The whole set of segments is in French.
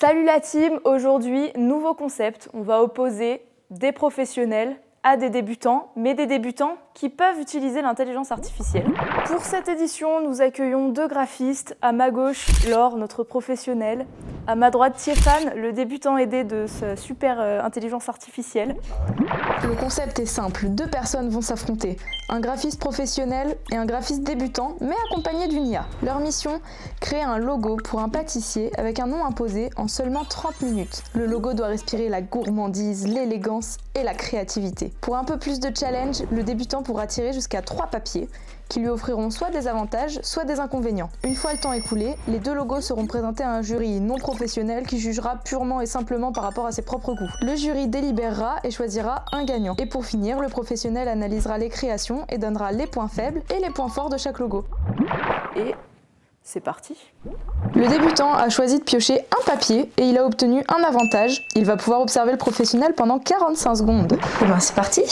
Salut la team, aujourd'hui, nouveau concept. On va opposer des professionnels à des débutants, mais des débutants qui peuvent utiliser l'intelligence artificielle. Pour cette édition, nous accueillons deux graphistes. À ma gauche, Laure, notre professionnelle. À ma droite, Tiéphane, le débutant aidé de sa super intelligence artificielle. Le concept est simple, deux personnes vont s'affronter. Un graphiste professionnel et un graphiste débutant, mais accompagné d'une IA. Leur mission, créer un logo pour un pâtissier avec un nom imposé en seulement 30 minutes. Le logo doit respirer la gourmandise, l'élégance et la créativité. Pour un peu plus de challenge, le débutant pourra tirer jusqu'à 3 papiers qui lui offriront soit des avantages, soit des inconvénients. Une fois le temps écoulé, les deux logos seront présentés à un jury non professionnel qui jugera purement et simplement par rapport à ses propres goûts. Le jury délibérera et choisira un gagnant. Et pour finir, le professionnel analysera les créations et donnera les points faibles et les points forts de chaque logo. Et c'est parti. Le débutant a choisi de piocher un papier et il a obtenu un avantage. Il va pouvoir observer le professionnel pendant 45 secondes. Et ben c'est parti.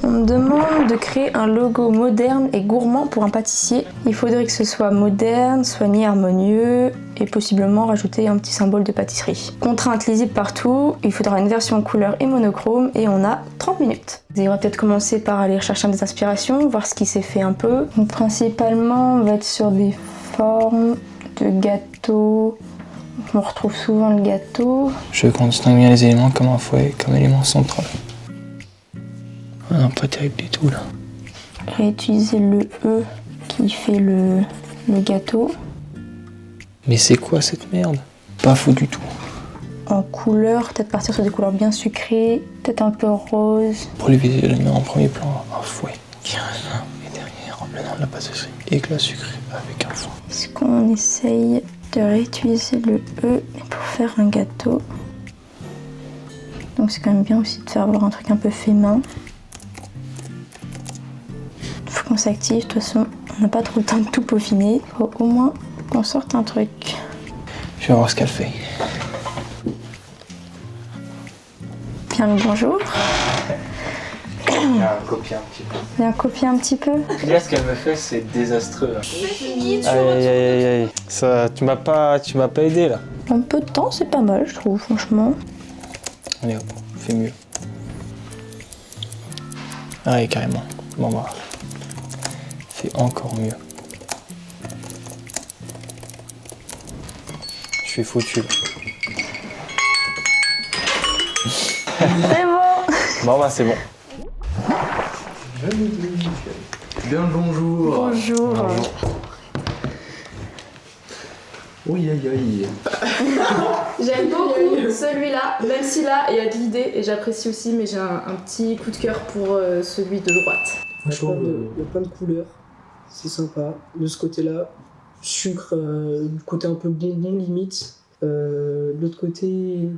On me demande de créer un logo moderne et gourmand pour un pâtissier. Il faudrait que ce soit moderne, soigné, harmonieux et possiblement rajouter un petit symbole de pâtisserie. Contrainte lisible partout, il faudra une version couleur et monochrome et on a 30 minutes. On va peut-être commencer par aller chercher des inspirations, voir ce qui s'est fait un peu. Donc, principalement, on va être sur des formes de gâteaux. On retrouve souvent le gâteau. Je distingue bien les éléments comme un fouet, comme élément central. Ah non, pas terrible du tout là. Réutiliser le E qui fait le gâteau. Mais c'est quoi cette merde? Pas fou du tout. En couleur, peut-être partir sur des couleurs bien sucrées, peut-être un peu rose. Pour l'éviter, je le mets en premier plan, un fouet qui revient. Et derrière, le nom de la pâtisserie, éclat sucré avec un fond. Est-ce qu'on essaye de réutiliser le E pour faire un gâteau? Donc c'est quand même bien aussi de faire avoir un truc un peu fait main. Faut qu'on s'active, de toute façon, on n'a pas trop le temps de tout peaufiner. Faut au moins qu'on sorte un truc. Je vais voir ce qu'elle fait. Bien le bonjour. Viens copier un petit peu. Viens copier un petit peu. Là, ce qu'elle me fait, c'est désastreux. Là. Aïe. Ça, tu m'as pas aidé là. Un peu de temps, c'est pas mal, je trouve, franchement. Allez hop, fais mieux. Ah oui, carrément. Bon bah, fais encore mieux. Je suis foutu là. C'est bon. Bon bah c'est bon. Bien le bonjour. Bonjour. Oui, aïe. J'aime beaucoup celui-là, même si là il y a de l'idée et j'apprécie aussi, mais j'ai un petit coup de cœur pour celui de droite. Franchement, il y a plein de couleurs, c'est sympa. De ce côté-là, sucre, du côté un peu bonbon limite. De l'autre côté,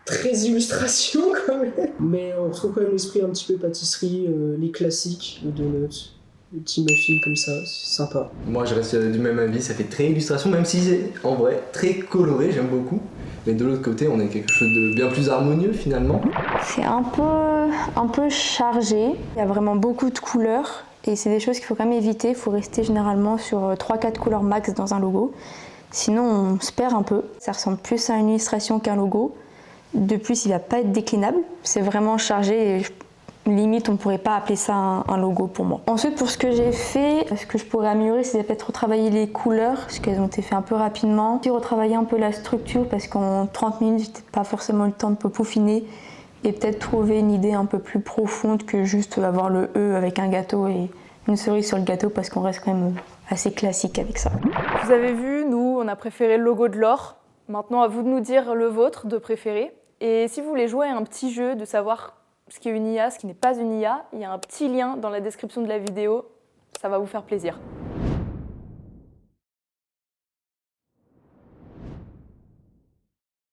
très illustration quand même. Mais on retrouve quand même l'esprit un petit peu pâtisserie, les classiques, le donut, les petits muffins comme ça, c'est sympa. Moi je reste du même avis, ça fait très illustration, même si c'est en vrai très coloré, j'aime beaucoup. Mais de l'autre côté, on a quelque chose de bien plus harmonieux finalement. C'est un peu chargé. Il y a vraiment beaucoup de couleurs et c'est des choses qu'il faut quand même éviter. Il faut rester généralement sur 3-4 couleurs max dans un logo. Sinon, on se perd un peu. Ça ressemble plus à une illustration qu'un logo. De plus, il ne va pas être déclinable. C'est vraiment chargé et limite, on ne pourrait pas appeler ça un logo pour moi. Ensuite, pour ce que j'ai fait, ce que je pourrais améliorer, c'est peut-être retravailler les couleurs, parce qu'elles ont été faites un peu rapidement. Puis retravailler un peu la structure, parce qu'en 30 minutes, j'ai pas forcément eu le temps de peaufiner. Et peut-être trouver une idée un peu plus profonde que juste avoir le E avec un gâteau et une cerise sur le gâteau, parce qu'on reste quand même assez classique avec ça. Vous avez vu, nous, on a préféré le logo de Laure. Maintenant, à vous de nous dire le vôtre de préféré. Et si vous voulez jouer à un petit jeu de savoir ce qui est une IA, ce qui n'est pas une IA, il y a un petit lien dans la description de la vidéo, ça va vous faire plaisir.